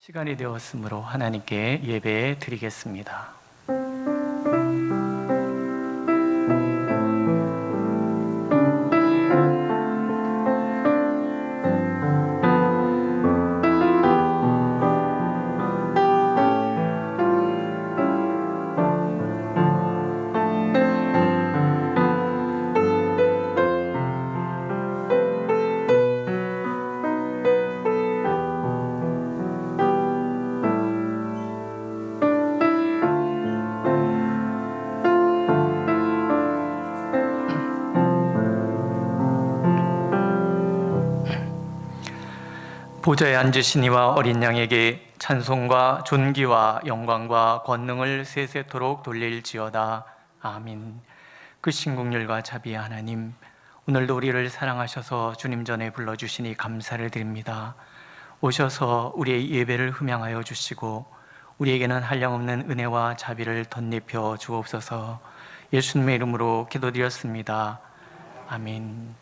시간이 되었으므로 하나님께 예배 드리겠습니다. 보좌에 앉으신 이와 어린 양에게 찬송과 존귀와 영광과 권능을 세세토록 돌릴지어다. 아멘. 크신 국률과 자비의 하나님, 오늘도 우리를 사랑하셔서 주님 전에 불러주시니 감사를 드립니다. 오셔서 우리의 예배를 흠양하여 주시고 우리에게는 한량없는 은혜와 자비를 덧입혀 주옵소서. 예수님의 이름으로 기도드렸습니다. 아멘.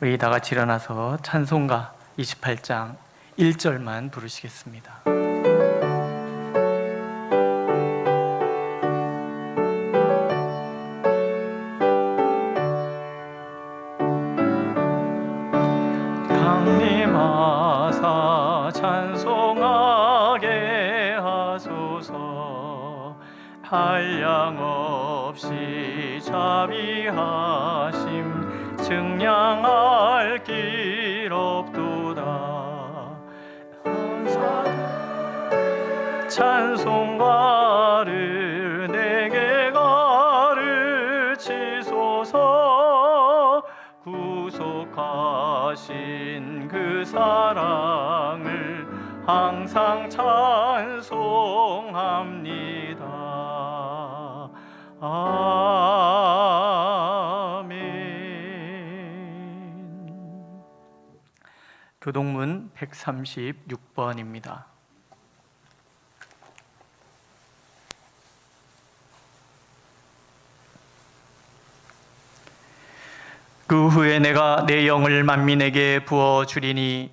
우리 다 같이 일어나서 찬송가 28장 1절만 부르시겠습니다. 강림하사 찬송하게 하소서. 한량없이 자비하심 증량할 길 없도다. 찬송가를 내게 가르치소서. 구속하신 그 사랑을 항상 찬송합니다. 아멘. 교동문 136번입니다. 그 후에 내가 내 영을 만민에게 부어주리니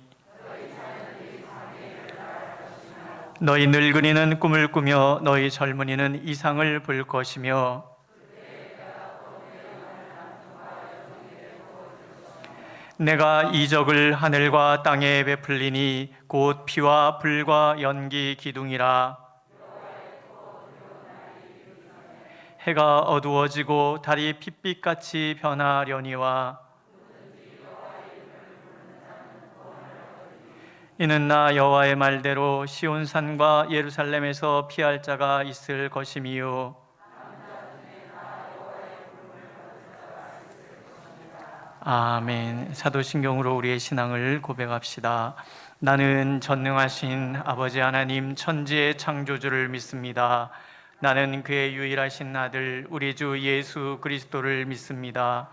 너희 늙은이는 꿈을 꾸며 너희 젊은이는 이상을 볼 것이며 내가 이적을 하늘과 땅에 베풀리니 곧 피와 불과 연기 기둥이라. 해가 어두워지고 달이 핏빛같이 변하려니와 이는 나 여호와의 말대로 시온산과 예루살렘에서 피할 자가 있을 것임이요 아멘. 사도신경으로 우리의 신앙을 고백합시다. 나는 전능하신 아버지 하나님 천지의 창조주를 믿습니다. 나는 그의 유일하신 아들 우리 주 예수 그리스도를 믿습니다.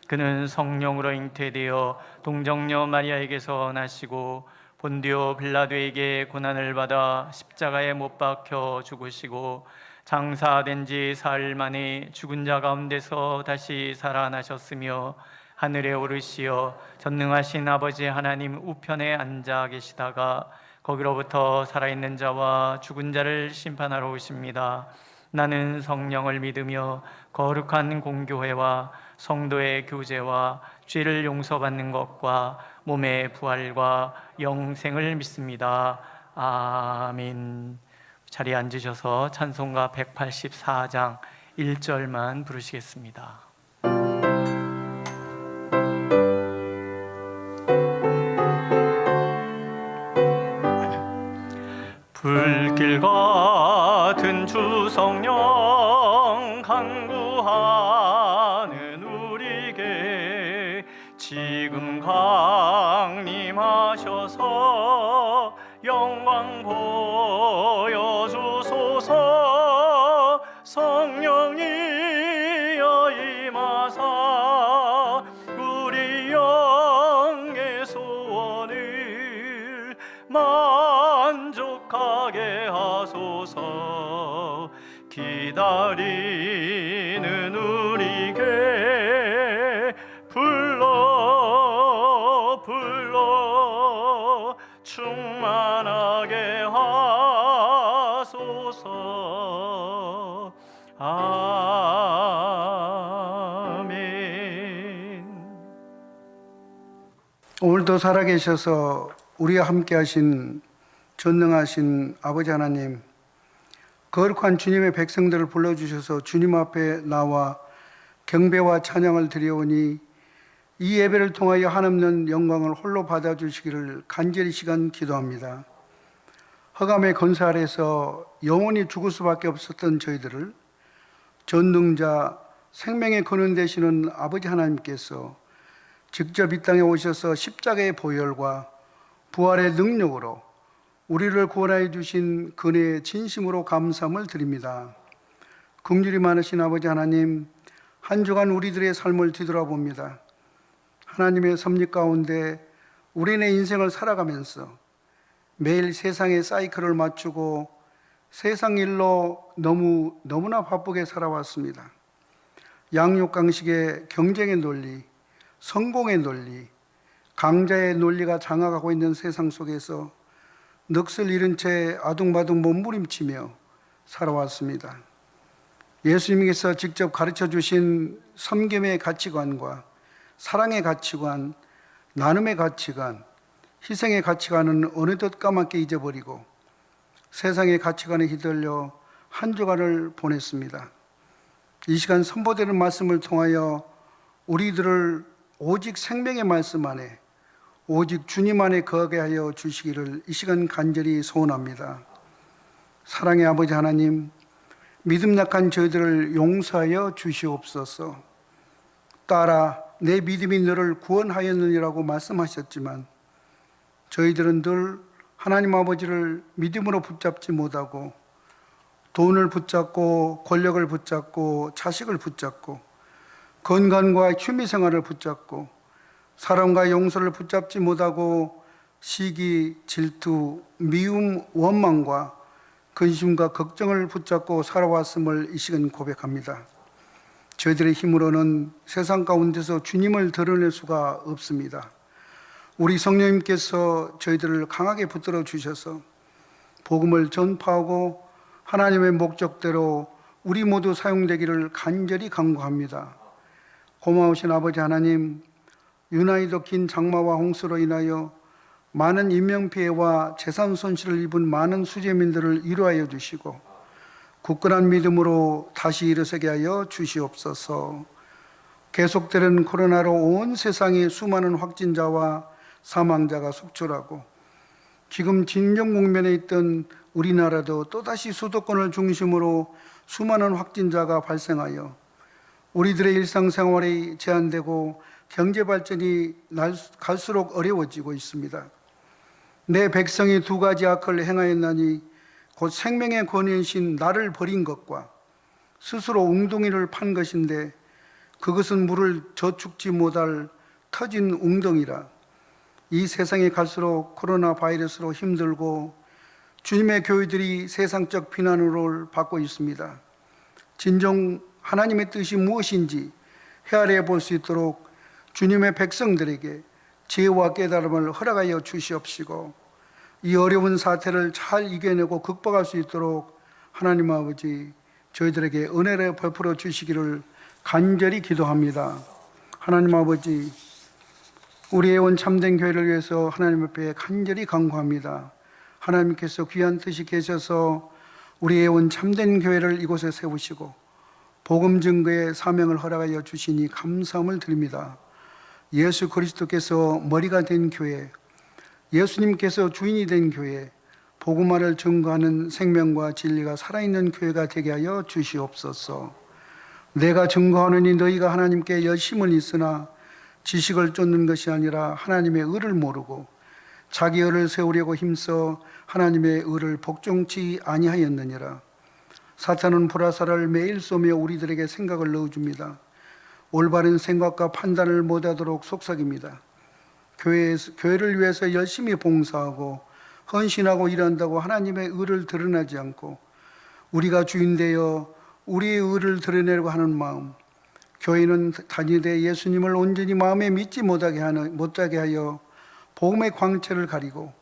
그는 성령으로 잉태되어 동정녀 마리아에게서 나시고 본디오 빌라도에게 고난을 받아 십자가에 못 박혀 죽으시고 장사된 지 사흘 만에 죽은 자 가운데서 다시 살아나셨으며 하늘에 오르시어 전능하신 아버지 하나님 우편에 앉아 계시다가 거기로부터 살아있는 자와 죽은 자를 심판하러 오십니다. 나는 성령을 믿으며 거룩한 공교회와 성도의 교제와 죄를 용서받는 것과 몸의 부활과 영생을 믿습니다. 아멘. 자리에 앉으셔서 찬송가 184장 1절만 부르시겠습니다. 불길 같은 주 성령 간구하는 우리에게 지금 강림하셔서 영광 보여주소서. 성령이여 임하사 우리 영의 소원을 만족하게 하소서. 기다리는 우리에게 불러 충만하게 하소서. 오늘도 살아계셔서 우리와 함께 하신 전능하신 아버지 하나님, 거룩한 주님의 백성들을 불러주셔서 주님 앞에 나와 경배와 찬양을 드려오니 이 예배를 통하여 한없는 영광을 홀로 받아주시기를 간절히 시간 기도합니다. 흑암의 권세 아래서 영원히 죽을 수밖에 없었던 저희들을 전능자 생명의 근원 되시는 아버지 하나님께서 직접 이 땅에 오셔서 십자가의 보혈과 부활의 능력으로 우리를 구원하여 주신 그네의 진심으로 감사함을 드립니다. 긍휼이 많으신 아버지 하나님, 한 주간 우리들의 삶을 뒤돌아봅니다. 하나님의 섭리 가운데 우리의 인생을 살아가면서 매일 세상의 사이클을 맞추고 세상 일로 너무나 바쁘게 살아왔습니다. 양육강식의 경쟁의 논리, 성공의 논리, 강자의 논리가 장악하고 있는 세상 속에서 넋을 잃은 채 아둥바둥 몸부림치며 살아왔습니다. 예수님께서 직접 가르쳐 주신 섬김의 가치관과 사랑의 가치관, 나눔의 가치관, 희생의 가치관은 어느덧 까맣게 잊어버리고 세상의 가치관에 휘둘려 한 주간을 보냈습니다. 이 시간 선포되는 말씀을 통하여 우리들을 오직 생명의 말씀 안에, 오직 주님 안에 거하게 하여 주시기를 이 시간 간절히 소원합니다. 사랑의 아버지 하나님, 믿음 약한 저희들을 용서하여 주시옵소서. 딸아, 내 믿음이 너를 구원하였느니라고 말씀하셨지만 저희들은 늘 하나님 아버지를 믿음으로 붙잡지 못하고 돈을 붙잡고 권력을 붙잡고 자식을 붙잡고 건강과 취미생활을 붙잡고 사랑과 용서를 붙잡지 못하고 시기, 질투, 미움, 원망과 근심과 걱정을 붙잡고 살아왔음을 이 시간 고백합니다. 저희들의 힘으로는 세상 가운데서 주님을 드러낼 수가 없습니다. 우리 성령님께서 저희들을 강하게 붙들어 주셔서 복음을 전파하고 하나님의 목적대로 우리 모두 사용되기를 간절히 간구합니다. 고마우신 아버지 하나님, 유난히도 긴 장마와 홍수로 인하여 많은 인명피해와 재산 손실을 입은 많은 수재민들을 위로하여 주시고 굳건한 믿음으로 다시 일어서게 하여 주시옵소서. 계속되는 코로나로 온 세상에 수많은 확진자와 사망자가 속출하고 지금 진정 국면에 있던 우리나라도 또다시 수도권을 중심으로 수많은 확진자가 발생하여 우리들의 일상생활이 제한되고 경제 발전이 갈수록 어려워지고 있습니다. 내 백성이 두 가지 악을 행하였나니 곧 생명의 권위이신 나를 버린 것과 스스로 웅덩이를 판 것인데 그것은 물을 저축지 못할 터진 웅덩이라. 이 세상에 갈수록 코로나 바이러스로 힘들고 주님의 교회들이 세상적 비난을 받고 있습니다. 진정 하나님의 뜻이 무엇인지 헤아려 볼 수 있도록 주님의 백성들에게 지혜와 깨달음을 허락하여 주시옵시고 이 어려운 사태를 잘 이겨내고 극복할 수 있도록 하나님 아버지 저희들에게 은혜를 베풀어 주시기를 간절히 기도합니다. 하나님 아버지, 우리의 온 참된 교회를 위해서 하나님 앞에 간절히 간구합니다. 하나님께서 귀한 뜻이 계셔서 우리의 온 참된 교회를 이곳에 세우시고 복음 증거의 사명을 허락하여 주시니 감사함을 드립니다. 예수 그리스도께서 머리가 된 교회, 예수님께서 주인이 된 교회, 복음화를 증거하는 생명과 진리가 살아있는 교회가 되게 하여 주시옵소서. 내가 증거하느니 너희가 하나님께 열심은 있으나 지식을 쫓는 것이 아니라 하나님의 의를 모르고 자기 의를 세우려고 힘써 하나님의 의를 복종치 아니하였느니라. 사탄은 불화살을 매일 쏘며 우리들에게 생각을 넣어줍니다. 올바른 생각과 판단을 못하도록 속삭입니다. 교회를 위해서 열심히 봉사하고 헌신하고 일한다고 하나님의 의를 드러나지 않고 우리가 주인되어 우리의 의를 드러내려고 하는 마음, 교회는 단위되 예수님을 온전히 마음에 믿지 못하게 하여 복음의 광채를 가리고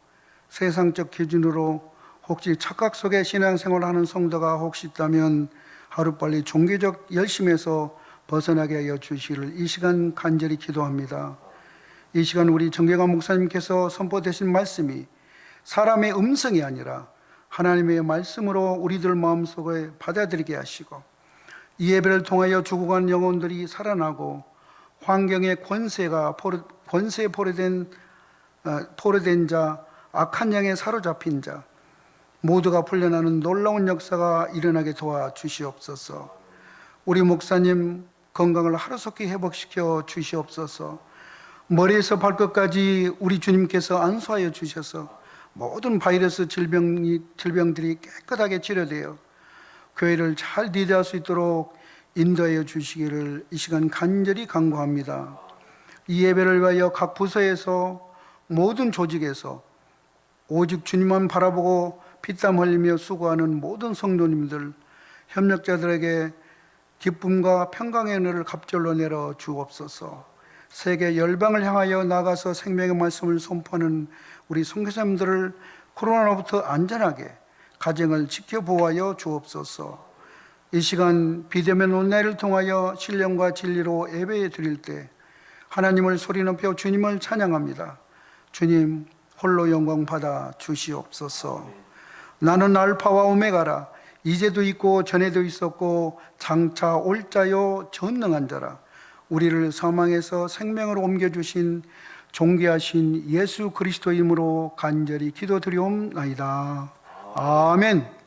세상적 기준으로 혹시 착각 속에 신앙생활을 하는 성도가 혹시 있다면 하루빨리 종교적 열심에서 벗어나게 하여 주시기를 이 시간 간절히 기도합니다. 이 시간 우리 정경환 목사님께서 선포되신 말씀이 사람의 음성이 아니라 하나님의 말씀으로 우리들 마음속에 받아들이게 하시고 이 예배를 통하여 죽어간 영혼들이 살아나고 환경의 권세에 포로된 자, 악한 영에 사로잡힌 자 모두가 풀려나는 놀라운 역사가 일어나게 도와주시옵소서. 우리 목사님 건강을 하루속히 회복시켜 주시옵소서. 머리에서 발끝까지 우리 주님께서 안수하여 주셔서 모든 바이러스 질병들이 깨끗하게 치료되어 교회를 잘 리드할 수 있도록 인도하여 주시기를 이 시간 간절히 간구합니다. 이 예배를 위하여 각 부서에서 모든 조직에서 오직 주님만 바라보고 피땀 흘리며 수고하는 모든 성도님들, 협력자들에게 기쁨과 평강의 은혜를 갑절로 내려 주옵소서. 세계 열방을 향하여 나가서 생명의 말씀을 선포하는 우리 선교사님들을 코로나로부터 안전하게 가정을 지켜보호하여 주옵소서. 이 시간 비대면 온라인을 통하여 신령과 진리로 예배 드릴 때 하나님을 소리 높여 주님을 찬양합니다. 주님 홀로 영광 받아 주시옵소서. 나는 알파와 오메가라. 이제도 있고 전에도 있었고 장차 올 자요 전능한 자라. 우리를 사망에서 생명으로 옮겨주신 존귀하신 예수 그리스도의 이름으로 간절히 기도드리옵나이다. 아멘.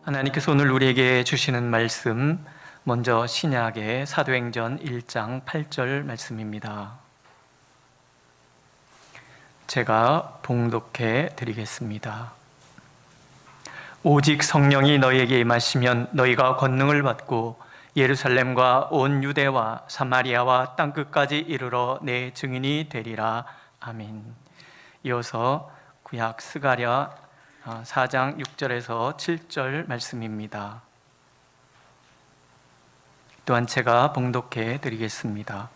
하나님께서 오늘 우리에게 주시는 말씀, 먼저 신약의 사도행전 1장 8절 말씀입니다. 제가 봉독해 드리겠습니다. 오직 성령이 너희에게 임하시면 너희가 권능을 받고 예루살렘과 온 유대와 사마리아와 땅끝까지 이르러 내 증인이 되리라. 아멘. 이어서 구약 스가랴 4장 6절에서 7절 말씀입니다. 또한 제가 봉독해 드리겠습니다.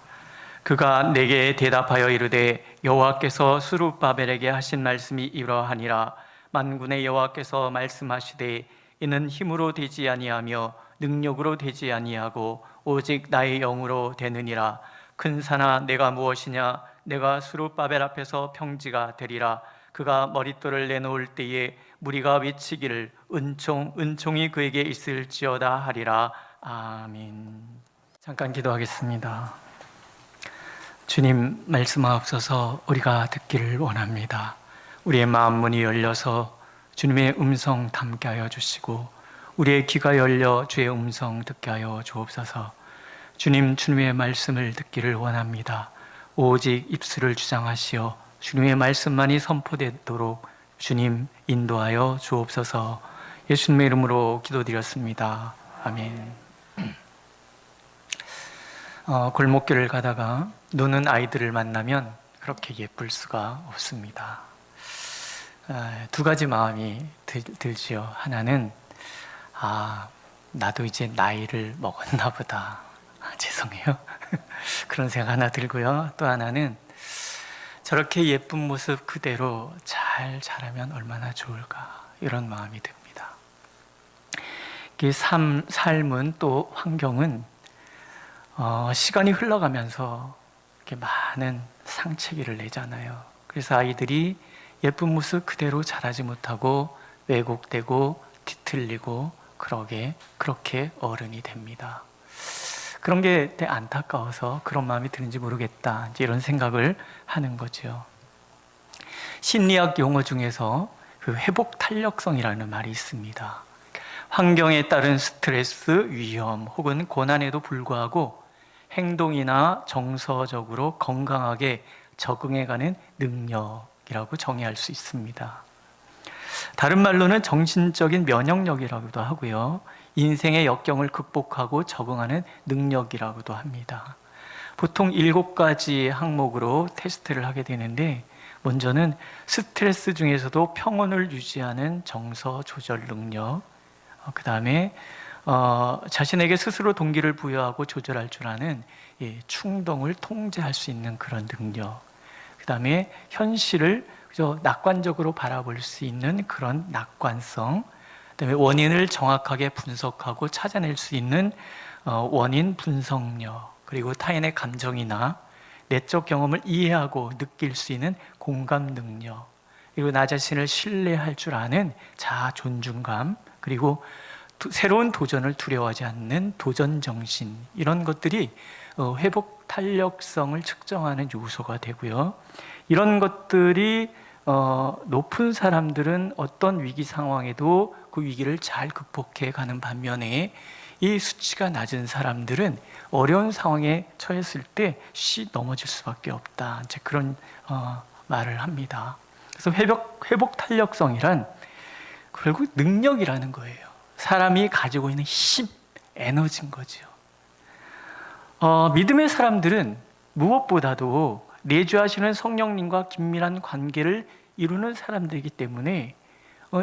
그가 내게 대답하여 이르되 여호와께서 스룹바벨에게 하신 말씀이 이러하니라. 만군의 여호와께서 말씀하시되 이는 힘으로 되지 아니하며 능력으로 되지 아니하고 오직 나의 영으로 되느니라. 큰 산아 내가 무엇이냐? 내가 스룹바벨 앞에서 평지가 되리라. 그가 머릿돌을 내놓을 때에 무리가 외치기를 은총이 그에게 있을지어다 하리라. 아멘. 잠깐 기도하겠습니다. 주님 말씀하옵소서. 우리가 듣기를 원합니다. 우리의 마음 문이 열려서 주님의 음성 담게 하여 주시고 우리의 귀가 열려 주의 음성 듣게 하여 주옵소서. 주님의 말씀을 듣기를 원합니다. 오직 입술을 주장하시어 주님의 말씀만이 선포되도록 주님 인도하여 주옵소서. 예수님의 이름으로 기도드렸습니다. 아멘. 골목길을 가다가 노는 아이들을 만나면 그렇게 예쁠 수가 없습니다. 두 가지 마음이 들지요. 하나는 나도 이제 나이를 먹었나 보다. 죄송해요. 그런 생각 하나 들고요. 또 하나는 저렇게 예쁜 모습 그대로 잘 자라면 얼마나 좋을까, 이런 마음이 듭니다. 삶은 또 환경은 시간이 흘러가면서 이렇게 많은 상처기를 내잖아요. 그래서 아이들이 예쁜 모습 그대로 자라지 못하고 왜곡되고 뒤틀리고 그렇게 어른이 됩니다. 그런 게 되게 안타까워서 그런 마음이 드는지 모르겠다, 이런 생각을 하는 거죠. 심리학 용어 중에서 그 회복 탄력성이라는 말이 있습니다. 환경에 따른 스트레스, 위험 혹은 고난에도 불구하고 행동이나 정서적으로 건강하게 적응해가는 능력이라고 정의할 수 있습니다. 다른 말로는 정신적인 면역력이라고도 하고요, 인생의 역경을 극복하고 적응하는 능력이라고도 합니다. 보통 7가지 항목으로 테스트를 하게 되는데 먼저는 스트레스 중에서도 평온을 유지하는 정서 조절 능력, 그 다음에 자신에게 스스로 동기를 부여하고 조절할 줄 아는 충동을 통제할 수 있는 그런 능력, 그 다음에 현실을 낙관적으로 바라볼 수 있는 그런 낙관성, 그 다음에 원인을 정확하게 분석하고 찾아낼 수 있는 원인 분석력, 그리고 타인의 감정이나 내적 경험을 이해하고 느낄 수 있는 공감 능력, 그리고 나 자신을 신뢰할 줄 아는 자아 존중감, 그리고 새로운 도전을 두려워하지 않는 도전 정신, 이런 것들이 회복 탄력성을 측정하는 요소가 되고요. 이런 것들이 높은 사람들은 어떤 위기 상황에도 그 위기를 잘 극복해 가는 반면에 이 수치가 낮은 사람들은 어려운 상황에 처했을 때 넘어질 수밖에 없다, 이제 그런 말을 합니다. 그래서 회복 탄력성이란 결국 능력이라는 거예요. 사람이 가지고 있는 힘, 에너지인 거죠. 믿음의 사람들은 무엇보다도 내주하시는 성령님과 긴밀한 관계를 이루는 사람들이기 때문에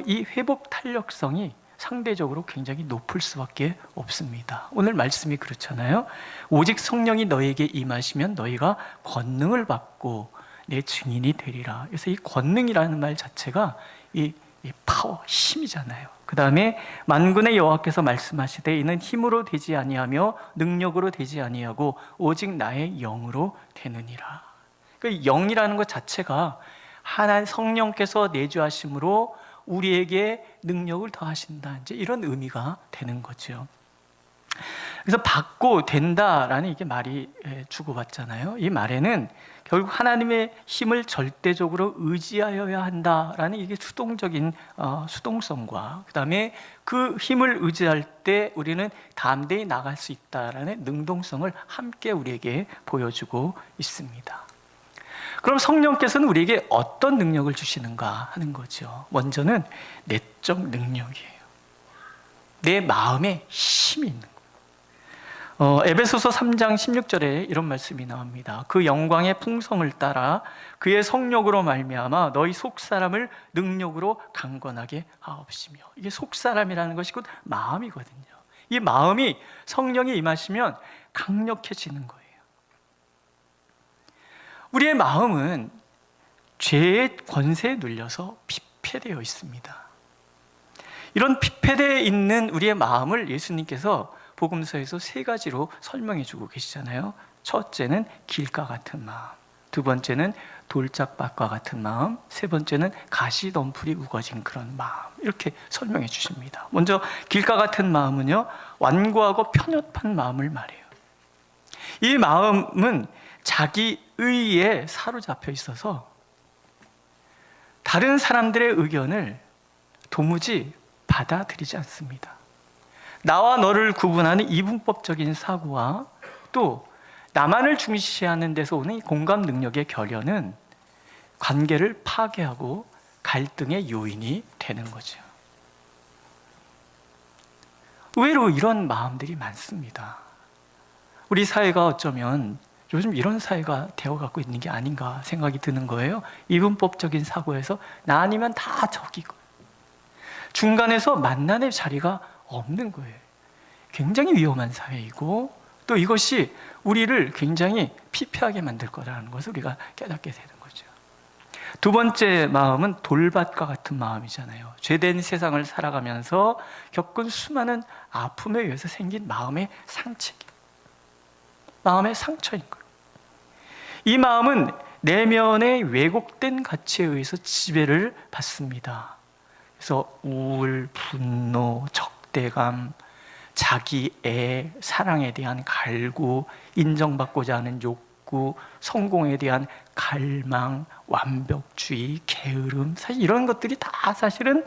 이 회복 탄력성이 상대적으로 굉장히 높을 수밖에 없습니다. 오늘 말씀이 그렇잖아요. 오직 성령이 너에게 임하시면 너희가 권능을 받고 내 증인이 되리라. 그래서 이 권능이라는 말 자체가 이 파워, 힘이잖아요. 그 다음에 만군의 여호와께서 말씀하시되 이는 힘으로 되지 아니하며 능력으로 되지 아니하고 오직 나의 영으로 되느니라. 그 영이라는 것 자체가 하나님 성령께서 내주하심으로 우리에게 능력을 더하신다, 이제 이런 의미가 되는 거죠. 그래서 받고 된다라는 이게 말이 주고받잖아요. 이 말에는 결국 하나님의 힘을 절대적으로 의지하여야 한다라는 이게 수동적인 수동성과, 그 다음에 그 힘을 의지할 때 우리는 담대히 나갈 수 있다라는 능동성을 함께 우리에게 보여주고 있습니다. 그럼 성령께서는 우리에게 어떤 능력을 주시는가 하는 거죠. 먼저는 내적 능력이에요. 내 마음에 힘이 있는 거예요. 에베소서 3장 16절에 이런 말씀이 나옵니다. 그 영광의 풍성을 따라 그의 성령으로 말미암아 너희 속사람을 능력으로 강건하게 하옵시며. 이게 속사람이라는 것이 곧 마음이거든요. 이 마음이 성령이 임하시면 강력해지는 거예요. 우리의 마음은 죄의 권세에 눌려서 피폐되어 있습니다. 이런 피폐되어 있는 우리의 마음을 예수님께서 복음서에서 세 가지로 설명해 주고 계시잖아요. 첫째는 길가 같은 마음, 두 번째는 돌짝밭과 같은 마음, 세 번째는 가시덤불이 우거진 그런 마음, 이렇게 설명해 주십니다. 먼저 길가 같은 마음은요, 완고하고 편협한 마음을 말해요. 이 마음은 자기 의에 사로잡혀 있어서 다른 사람들의 의견을 도무지 받아들이지 않습니다. 나와 너를 구분하는 이분법적인 사고와 또 나만을 중시하는 데서 오는 공감 능력의 결여는 관계를 파괴하고 갈등의 요인이 되는 거죠. 의외로 이런 마음들이 많습니다. 우리 사회가 어쩌면 요즘 이런 사회가 되어가고 있는 게 아닌가 생각이 드는 거예요. 이분법적인 사고에서 나 아니면 다 적이고 중간에서 만남의 자리가 없는 거예요. 굉장히 위험한 사회이고 또 이것이 우리를 굉장히 피폐하게 만들 거라는 것을 우리가 깨닫게 되는 거죠. 두 번째 마음은 돌밭과 같은 마음이잖아요. 죄된 세상을 살아가면서 겪은 수많은 아픔에 의해서 생긴 마음의 상처인 거예요. 이 마음은 내면의 왜곡된 가치에 의해서 지배를 받습니다. 그래서 우울, 분노, 적대감, 자기애, 사랑에 대한 갈구, 인정받고자 하는 욕구, 성공에 대한 갈망, 완벽주의, 게으름, 사실 이런 것들이 다 사실은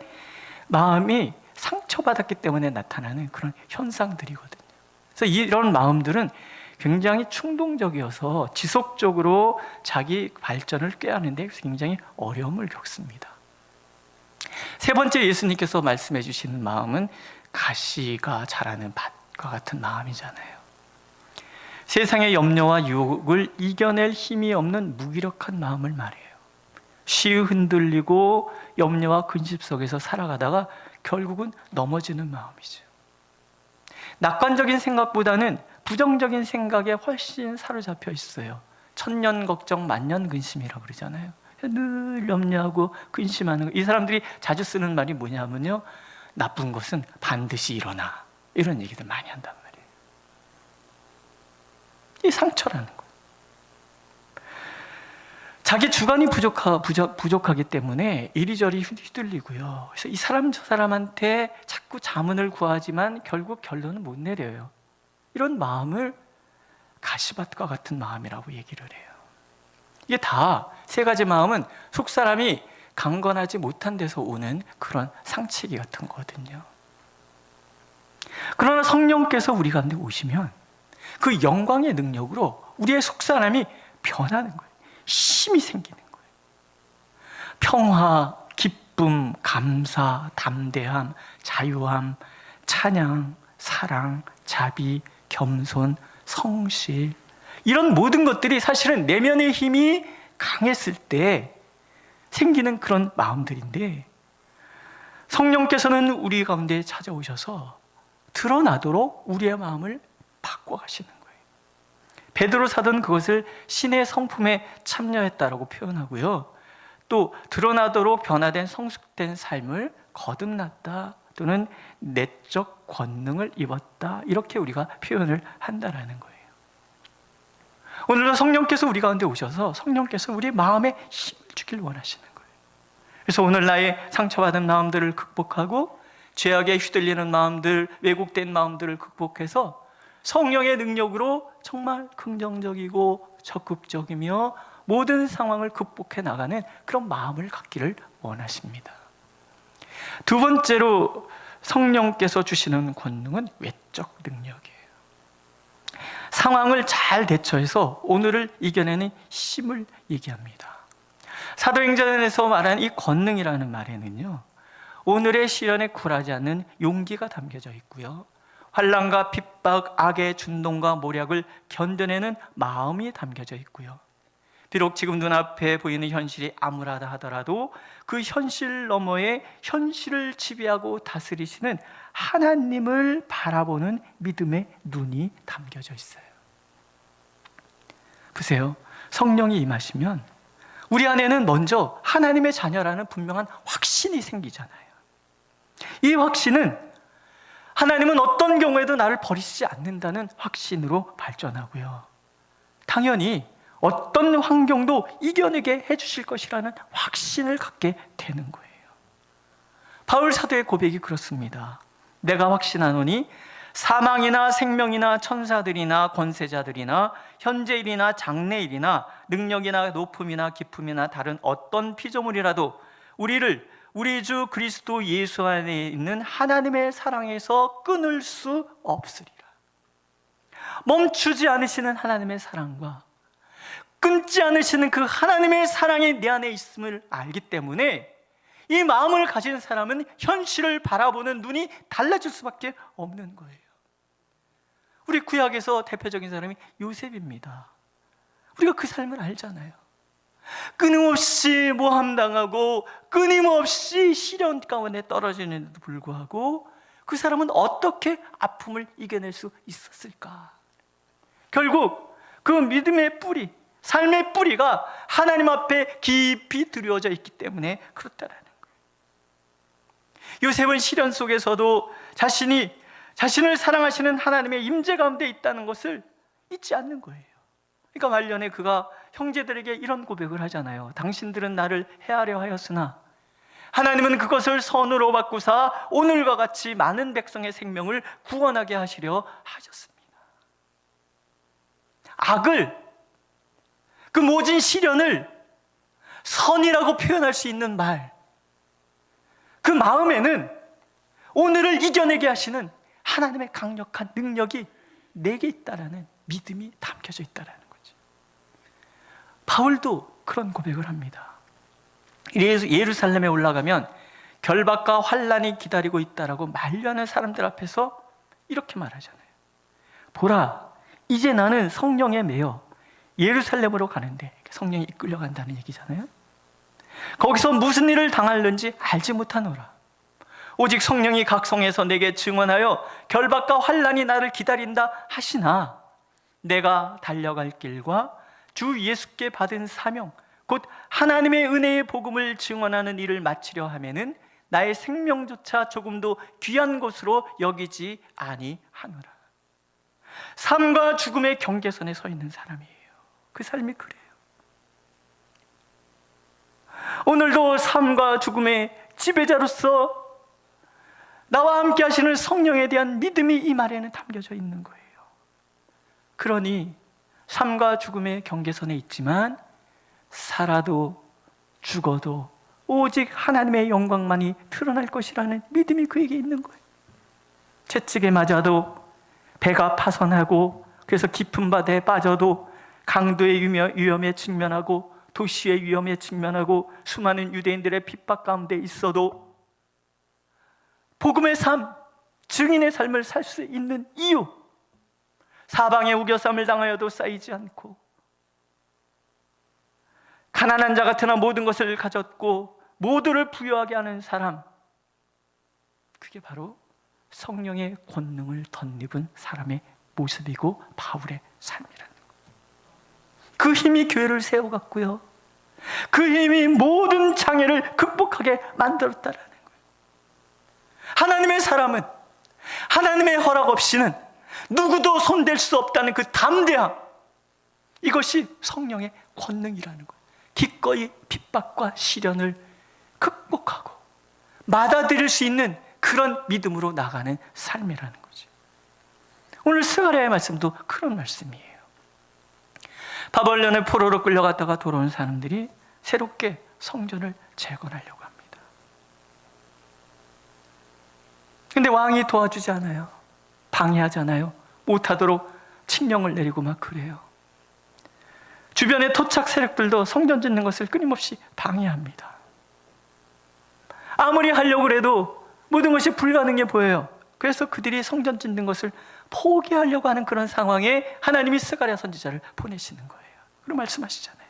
마음이 상처받았기 때문에 나타나는 그런 현상들이거든요. 그래서 이런 마음들은 굉장히 충동적이어서 지속적으로 자기 발전을 꾀하는데 굉장히 어려움을 겪습니다. 세 번째 예수님께서 말씀해 주시는 마음은 가시가 자라는 밭과 같은 마음이잖아요. 세상의 염려와 유혹을 이겨낼 힘이 없는 무기력한 마음을 말해요. 쉬이 흔들리고 염려와 근심 속에서 살아가다가 결국은 넘어지는 마음이죠. 낙관적인 생각보다는 부정적인 생각에 훨씬 사로잡혀 있어요. 천년 걱정 만년 근심이라고 그러잖아요. 늘 염려하고 근심하는 거. 이 사람들이 자주 쓰는 말이 뭐냐면요, 나쁜 것은 반드시 일어나, 이런 얘기들 많이 한단 말이에요. 이 상처라는 거예요. 자기 주관이 부족하기 때문에 이리저리 휘둘리고요. 그래서 이 사람 저 사람한테 자꾸 자문을 구하지만 결국 결론은 못 내려요. 이런 마음을 가시밭과 같은 마음이라고 얘기를 해요. 이게 다 세 가지 마음은 속 사람이 강건하지 못한 데서 오는 그런 상처기 같은 거거든요. 그러나 성령께서 우리 가운데 오시면 그 영광의 능력으로 우리의 속 사람이 변하는 거예요. 힘이 생기는 거예요. 평화, 기쁨, 감사, 담대함, 자유함, 찬양, 사랑, 자비, 겸손, 성실, 이런 모든 것들이 사실은 내면의 힘이 강했을 때 생기는 그런 마음들인데, 성령께서는 우리 가운데 찾아오셔서 드러나도록 우리의 마음을 바꿔가시는 거예요. 베드로 사도는 그것을 신의 성품에 참여했다라고 표현하고요, 또 드러나도록 변화된 성숙된 삶을 거듭났다 또는 내적 권능을 입었다, 이렇게 우리가 표현을 한다라는 거예요. 오늘도 성령께서 우리 가운데 오셔서 성령께서 우리 마음에 힘을 주길 원하시는 거예요. 그래서 오늘 나의 상처받은 마음들을 극복하고 죄악에 휘둘리는 마음들, 왜곡된 마음들을 극복해서 성령의 능력으로 정말 긍정적이고 적극적이며 모든 상황을 극복해 나가는 그런 마음을 갖기를 원하십니다. 두 번째로 성령께서 주시는 권능은 외적 능력이에요. 상황을 잘 대처해서 오늘을 이겨내는 힘을 얘기합니다. 사도행전에서 말하는 이 권능이라는 말에는요, 오늘의 시련에 굴하지 않는 용기가 담겨져 있고요, 환난과 핍박, 악의 준동과 모략을 견뎌내는 마음이 담겨져 있고요, 비록 지금 눈앞에 보이는 현실이 암울하다 하더라도 그 현실 너머에 현실을 지배하고 다스리시는 하나님을 바라보는 믿음의 눈이 담겨져 있어요. 보세요. 성령이 임하시면 우리 안에는 먼저 하나님의 자녀라는 분명한 확신이 생기잖아요. 이 확신은 하나님은 어떤 경우에도 나를 버리시지 않는다는 확신으로 발전하고요, 당연히 어떤 환경도 이겨내게 해주실 것이라는 확신을 갖게 되는 거예요. 바울 사도의 고백이 그렇습니다. 내가 확신하노니 사망이나 생명이나 천사들이나 권세자들이나 현재일이나 장래일이나 능력이나 높음이나 깊음이나 다른 어떤 피조물이라도 우리를 우리 주 그리스도 예수 안에 있는 하나님의 사랑에서 끊을 수 없으리라. 멈추지 않으시는 하나님의 사랑과 끊지 않으시는 그 하나님의 사랑이 내 안에 있음을 알기 때문에 이 마음을 가진 사람은 현실을 바라보는 눈이 달라질 수밖에 없는 거예요. 우리 구약에서 대표적인 사람이 요셉입니다. 우리가 그 삶을 알잖아요. 끊임없이 모함당하고 끊임없이 시련 가운데 떨어지는데도 불구하고 그 사람은 어떻게 아픔을 이겨낼 수 있었을까? 결국 그 믿음의 뿌리, 삶의 뿌리가 하나님 앞에 깊이 들여져 있기 때문에 그렇다라는 거예요. 요셉은 시련 속에서도 자신을 사랑하시는 하나님의 임재 가운데 있다는 것을 잊지 않는 거예요. 그러니까 말년에 그가 형제들에게 이런 고백을 하잖아요. 당신들은 나를 해하려 하였으나 하나님은 그것을 선으로 바꾸사 오늘과 같이 많은 백성의 생명을 구원하게 하시려 하셨습니다. 악을, 그 모진 시련을 선이라고 표현할 수 있는 말, 그 마음에는 오늘을 이겨내게 하시는 하나님의 강력한 능력이 내게 있다라는 믿음이 담겨져 있다라는 거죠. 바울도 그런 고백을 합니다. 예루살렘에 올라가면 결박과 환난이 기다리고 있다라고 만류하는 사람들 앞에서 이렇게 말하잖아요. 보라, 이제 나는 성령에 매여 예루살렘으로 가는데, 성령이 이끌려간다는 얘기잖아요. 거기서 무슨 일을 당할는지 알지 못하노라. 오직 성령이 각성해서 내게 증언하여 결박과 환난이 나를 기다린다 하시나 내가 달려갈 길과 주 예수께 받은 사명 곧 하나님의 은혜의 복음을 증언하는 일을 마치려 하면은 나의 생명조차 조금도 귀한 것으로 여기지 아니하노라. 삶과 죽음의 경계선에 서 있는 사람이에요. 그 삶이 그래요. 오늘도 삶과 죽음의 지배자로서 나와 함께 하시는 성령에 대한 믿음이 이 말에는 담겨져 있는 거예요. 그러니 삶과 죽음의 경계선에 있지만 살아도 죽어도 오직 하나님의 영광만이 드러날 것이라는 믿음이 그에게 있는 거예요. 채찍에 맞아도 배가 파손하고 그래서 깊은 바다에 빠져도 강도의 위험에 직면하고 도시의 위험에 직면하고 수많은 유대인들의 핍박 가운데 있어도 복음의 삶, 증인의 삶을 살 수 있는 이유, 사방에 우겨쌈을 당하여도 쌓이지 않고 가난한 자 같으나 모든 것을 가졌고 모두를 부유하게 하는 사람, 그게 바로 성령의 권능을 덧입은 사람의 모습이고 바울의 삶이라는 거예요. 그 힘이 교회를 세워갔고요, 그 힘이 모든 장애를 극복하게 만들었다라는 거예요. 하나님의 사람은 하나님의 허락 없이는 누구도 손댈 수 없다는 그 담대함, 이것이 성령의 권능이라는 거예요. 기꺼이 핍박과 시련을 극복하고 받아들일 수 있는 그런 믿음으로 나가는 삶이라는 거죠. 오늘 스가랴의 말씀도 그런 말씀이에요. 바벨론의 포로로 끌려갔다가 돌아온 사람들이 새롭게 성전을 재건하려고 합니다. 근데 왕이 도와주지 않아요. 방해하잖아요. 못하도록 칙령을 내리고 막 그래요. 주변의 토착 세력들도 성전 짓는 것을 끊임없이 방해합니다. 아무리 하려고 해도 모든 것이 불가능해 보여요. 그래서 그들이 성전 짓는 것을 포기하려고 하는 그런 상황에 하나님이 스가랴 선지자를 보내시는 거예요. 그리고 말씀하시잖아요.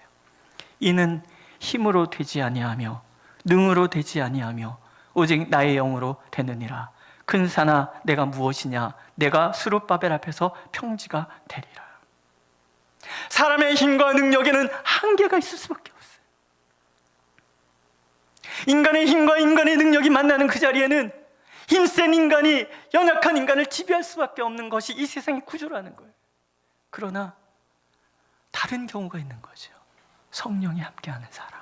이는 힘으로 되지 아니하며 능으로 되지 아니하며 오직 나의 영으로 되느니라. 근사나 내가 무엇이냐? 내가 스룹바벨 앞에서 평지가 되리라. 사람의 힘과 능력에는 한계가 있을 수밖에 없어요. 인간의 힘과 인간의 능력이 만나는 그 자리에는 힘센 인간이 연약한 인간을 지배할 수밖에 없는 것이 이 세상의 구조라는 거예요. 그러나 다른 경우가 있는 거죠. 성령이 함께하는 사람,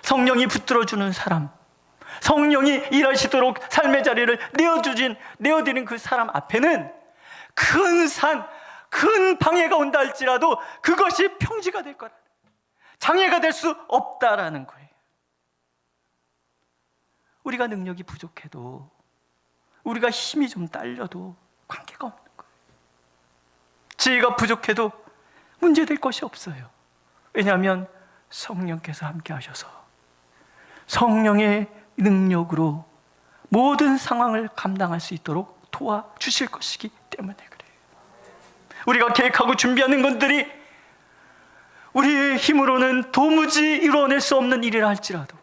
성령이 붙들어주는 사람, 성령이 일하시도록 삶의 자리를 내어드린 그 사람 앞에는 큰 산, 큰 방해가 온다 할지라도 그것이 평지가 될 거라, 장애가 될 수 없다라는 거예요. 우리가 능력이 부족해도, 우리가 힘이 좀 딸려도 관계가 없는 거예요. 지혜가 부족해도 문제될 것이 없어요. 왜냐하면 성령께서 함께 하셔서 성령의 능력으로 모든 상황을 감당할 수 있도록 도와주실 것이기 때문에 그래요. 우리가 계획하고 준비하는 것들이 우리의 힘으로는 도무지 이루어낼 수 없는 일이라 할지라도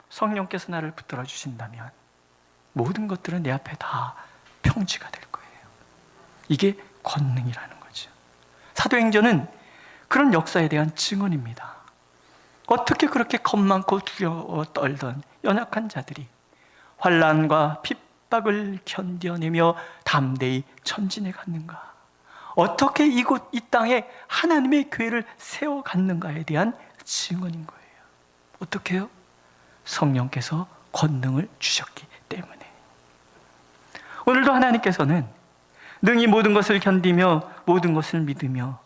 성령께서 나를 붙들어 주신다면 모든 것들은 내 앞에 다 평지가 될 거예요. 이게 권능이라는 거죠. 사도행전은 그런 역사에 대한 증언입니다. 어떻게 그렇게 겁 많고 두려워 떨던 연약한 자들이 환난과 핍박을 견뎌내며 담대히 전진해 갔는가? 어떻게 이 땅에 하나님의 교회를 세워갔는가에 대한 증언인 거예요. 어떻게 해요? 성령께서 권능을 주셨기 때문에. 오늘도 하나님께서는 능히 모든 것을 견디며 모든 것을 믿으며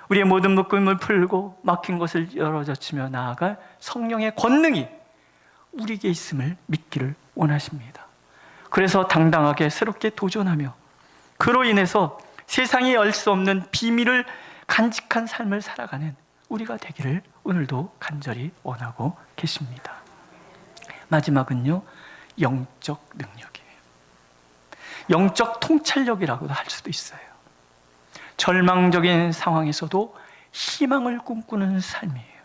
우리의 모든 묶임을 풀고 막힌 것을 열어젖히며 나아갈 성령의 권능이 우리에게 있음을 믿기를 원하십니다. 그래서 당당하게 새롭게 도전하며 그로 인해서 세상이 알 수 없는 비밀을 간직한 삶을 살아가는 우리가 되기를 오늘도 간절히 원하고 계십니다. 마지막은요, 영적 능력이에요. 영적 통찰력이라고도 할 수도 있어요. 절망적인 상황에서도 희망을 꿈꾸는 삶이에요.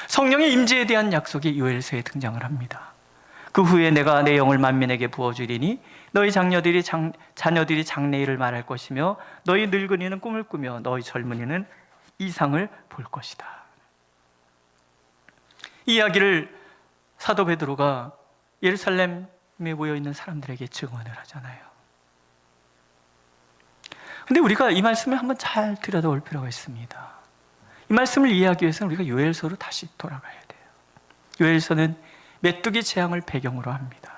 성령의 임재에 대한 약속이 요엘서에 등장을 합니다. 그 후에 내가 내 영을 만민에게 부어주리니 너희 자녀들이 장래일을 말할 것이며 너희 늙은이는 꿈을 꾸며 너희 젊은이는 이상을 볼 것이다. 이 이야기를 사도 베드로가 예루살렘에 모여있는 사람들에게 증언을 하잖아요. 근데 우리가 이 말씀을 한번 잘 들여다볼 필요가 있습니다. 이 말씀을 이해하기 위해서는 우리가 요엘서로 다시 돌아가야 돼요. 요엘서는 메뚜기 재앙을 배경으로 합니다.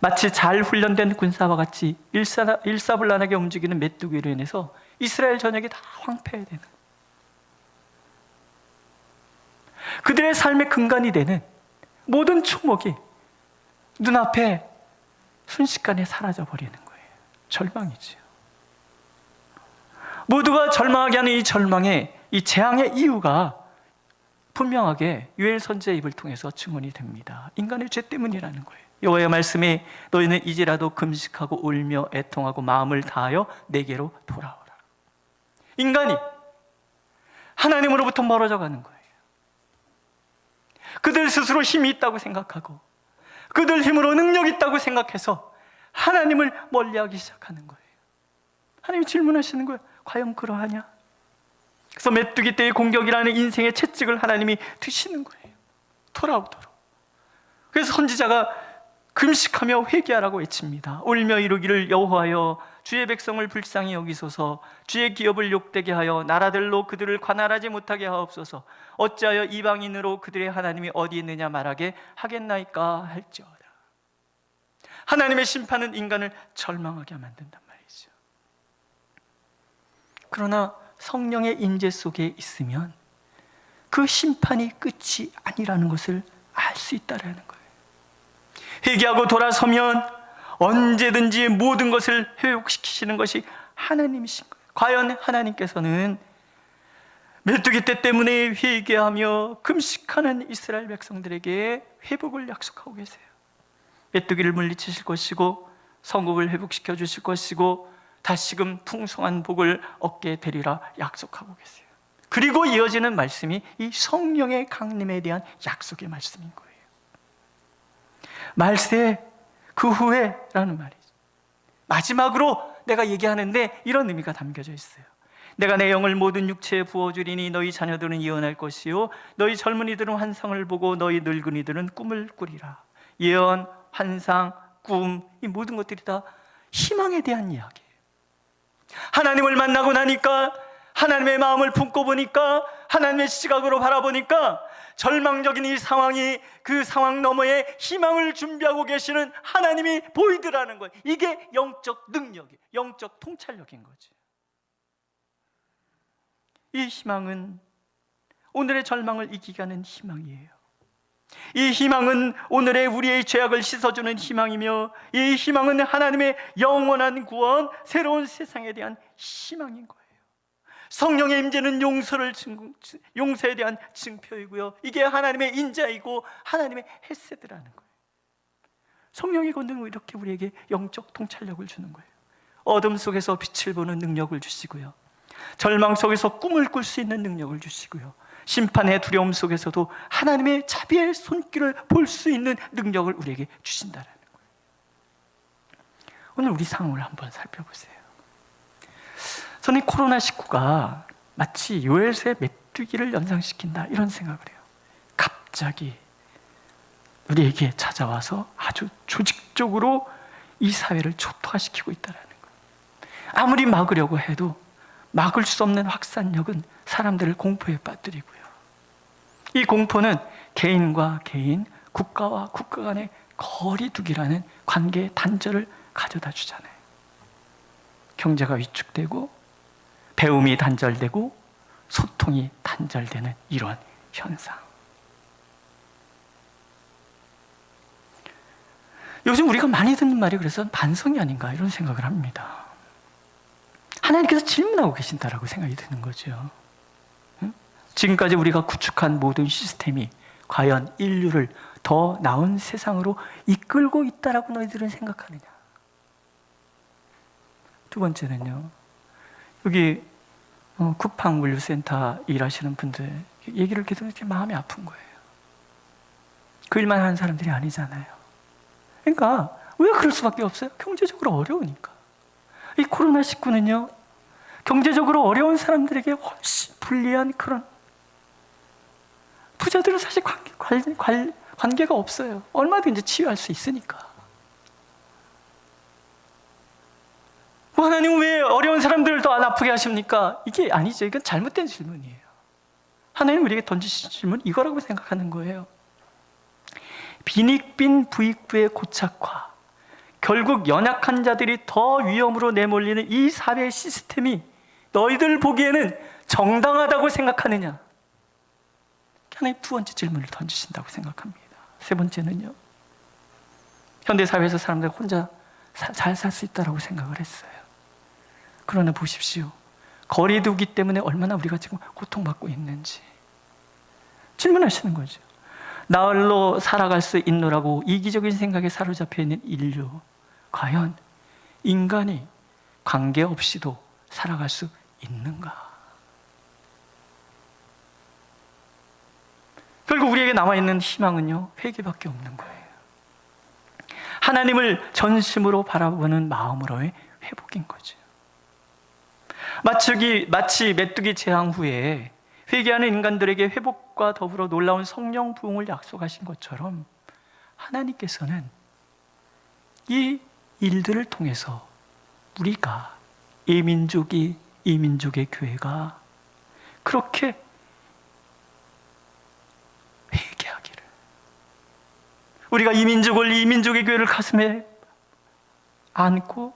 마치 잘 훈련된 군사와 같이 일사불란하게 움직이는 메뚜기로 인해서 이스라엘 전역이 다 황폐되는, 그들의 삶의 근간이 되는 모든 축목이 눈앞에 순식간에 사라져버리는 거예요. 절망이지요. 모두가 절망하게 하는 이 절망의, 이 재앙의 이유가 분명하게 요엘 선지자의 입을 통해서 증언이 됩니다. 인간의 죄 때문이라는 거예요. 여호와의 말씀에 너희는 이제라도 금식하고 울며 애통하고 마음을 다하여 내게로 돌아오라. 인간이 하나님으로부터 멀어져 가는 거예요. 그들 스스로 힘이 있다고 생각하고 그들 힘으로 능력이 있다고 생각해서 하나님을 멀리하기 시작하는 거예요. 하나님이 질문하시는 거예요. 과연 그러하냐? 그래서 메뚜기 떼의 공격이라는 인생의 채찍을 하나님이 드시는 거예요. 돌아오도록. 그래서 선지자가 금식하며 회개하라고 외칩니다. 울며 이루기를 여호와여 주의 백성을 불쌍히 여기소서, 주의 기업을 욕되게 하여 나라들로 그들을 관할하지 못하게 하옵소서. 어찌하여 이방인으로 그들의 하나님이 어디 있느냐 말하게 하겠나이까 할지어다. 하나님의 심판은 인간을 절망하게 만든단 말이죠. 그러나 성령의 임재 속에 있으면 그 심판이 끝이 아니라는 것을 알 수 있다라는 거예요. 회개하고 돌아서면 언제든지 모든 것을 회복시키시는 것이 하나님이신 거예요. 과연 하나님께서는 메뚜기 떼 때문에 회개하며 금식하는 이스라엘 백성들에게 회복을 약속하고 계세요. 메뚜기를 물리치실 것이고 성국을 회복시켜 주실 것이고 다시금 풍성한 복을 얻게 되리라 약속하고 계세요. 그리고 이어지는 말씀이 이 성령의 강림에 대한 약속의 말씀인 거예요. 말세 그 후에라는 말이죠. 마지막으로 내가 얘기하는데 이런 의미가 담겨져 있어요. 내가 내 영을 모든 육체에 부어주리니 너희 자녀들은 예언할 것이요 너희 젊은이들은 환상을 보고 너희 늙은이들은 꿈을 꾸리라. 예언, 환상, 꿈, 이 모든 것들이 다 희망에 대한 이야기예요. 하나님을 만나고 나니까, 하나님의 마음을 품고 보니까, 하나님의 시각으로 바라보니까 절망적인 이 상황이 그 상황 너머에 희망을 준비하고 계시는 하나님이 보이더라는 거예요. 이게 영적 능력이에요. 영적 통찰력인 거지. 이 희망은 오늘의 절망을 이기게 하는 희망이에요. 이 희망은 오늘의 우리의 죄악을 씻어주는 희망이며, 이 희망은 하나님의 영원한 구원, 새로운 세상에 대한 희망인 거예요. 성령의 임재는 용서에 대한 증표이고요, 이게 하나님의 인자이고 하나님의 헷세드라는 거예요. 성령의 권능은 이렇게 우리에게 영적 통찰력을 주는 거예요. 어둠 속에서 빛을 보는 능력을 주시고요, 절망 속에서 꿈을 꿀 수 있는 능력을 주시고요, 심판의 두려움 속에서도 하나님의 자비의 손길을 볼 수 있는 능력을 우리에게 주신다는 거예요. 오늘 우리 상황을 한번 살펴보세요. 저는 코로나19가 마치 요엘서의 메뚜기를 연상시킨다, 이런 생각을 해요. 갑자기 우리에게 찾아와서 아주 조직적으로 이 사회를 초토화시키고 있다는 거예요. 아무리 막으려고 해도 막을 수 없는 확산력은 사람들을 공포에 빠뜨리고요, 이 공포는 개인과 개인, 국가와 국가 간의 거리두기라는 관계의 단절을 가져다 주잖아요. 경제가 위축되고 배움이 단절되고 소통이 단절되는 이런 현상. 요즘 우리가 많이 듣는 말이 그래서 반성이 아닌가, 이런 생각을 합니다. 하나님께서 질문하고 계신다라고 생각이 드는 거죠. 지금까지 우리가 구축한 모든 시스템이 과연 인류를 더 나은 세상으로 이끌고 있다라고 너희들은 생각하느냐? 두 번째는요, 여기 쿠팡 물류센터 일하시는 분들 얘기를 계속 이렇게 마음이 아픈 거예요. 그 일만 하는 사람들이 아니잖아요. 그러니까 왜 그럴 수밖에 없어요? 경제적으로 어려우니까. 이 코로나19는요, 경제적으로 어려운 사람들에게 훨씬 불리한 그런, 부자들은 사실 관계가 없어요. 얼마든지 치유할 수 있으니까. 하나님 왜 어려운 사람들을 더 안 아프게 하십니까? 이게 아니죠. 이건 잘못된 질문이에요. 하나님 우리에게 던지신 질문 이거라고 생각하는 거예요. 빈익빈 부익부의 고착화, 결국 연약한 자들이 더 위험으로 내몰리는 이 사회 시스템이 너희들 보기에는 정당하다고 생각하느냐? 하나님 두 번째 질문을 던지신다고 생각합니다. 세 번째는요, 현대사회에서 사람들 혼자 잘 살 수 있다고 생각을 했어요. 그러나 보십시오. 거리두기 때문에 얼마나 우리가 지금 고통받고 있는지 질문하시는 거죠. 나흘로 살아갈 수 있노라고 이기적인 생각에 사로잡혀 있는 인류, 과연 인간이 관계 없이도 살아갈 수 있는가? 결국 우리에게 남아있는 희망은요, 회개밖에 없는 거예요. 하나님을 전심으로 바라보는 마음으로의 회복인 거죠. 마치 메뚜기 재앙 후에 회개하는 인간들에게 회복과 더불어 놀라운 성령 부흥을 약속하신 것처럼, 하나님께서는 이 일들을 통해서 우리가, 이 민족의 교회가 그렇게 회개하기를, 우리가 이 민족의 교회를 가슴에 안고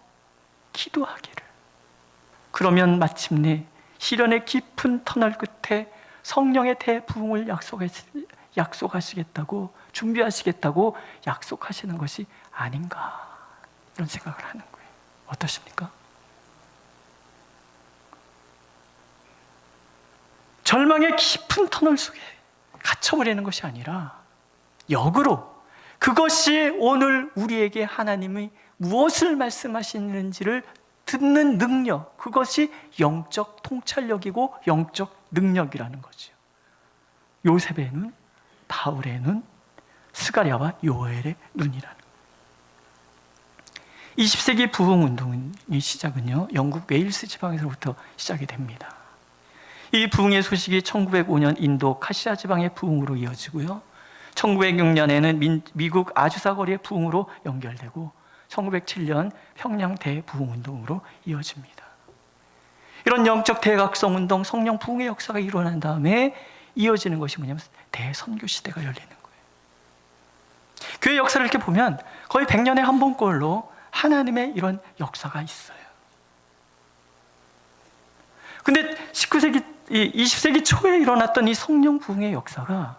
기도하기를, 그러면 마침내 시련의 깊은 터널 끝에 성령의 대부흥을 약속하시겠다고, 준비하시겠다고 약속하시는 것이 아닌가, 이런 생각을 하는 거예요. 어떠십니까? 절망의 깊은 터널 속에 갇혀버리는 것이 아니라 역으로 그것이 오늘 우리에게 하나님이 무엇을 말씀하시는지를 듣는 능력, 그것이 영적 통찰력이고 영적 능력이라는 거죠. 요셉의 눈, 바울의 눈, 스가랴와 요엘의 눈이라는 거예요. 20세기 부흥운동의 시작은요, 영국 웨일스 지방에서부터 시작이 됩니다. 이 부흥의 소식이 1905년 인도 카시아 지방의 부흥으로 이어지고요, 1906년에는 미국 아주사 거리의 부흥으로 연결되고 1907년 평양 대부흥운동으로 이어집니다. 이런 영적 대각성 운동, 성령 부흥의 역사가 일어난 다음에 이어지는 것이 뭐냐면 대선교 시대가 열리는 거예요. 교회 역사를 이렇게 보면 거의 100년에 한 번꼴로 하나님의 이런 역사가 있어요. 근데 20세기 초에 일어났던 이 성령 부흥의 역사가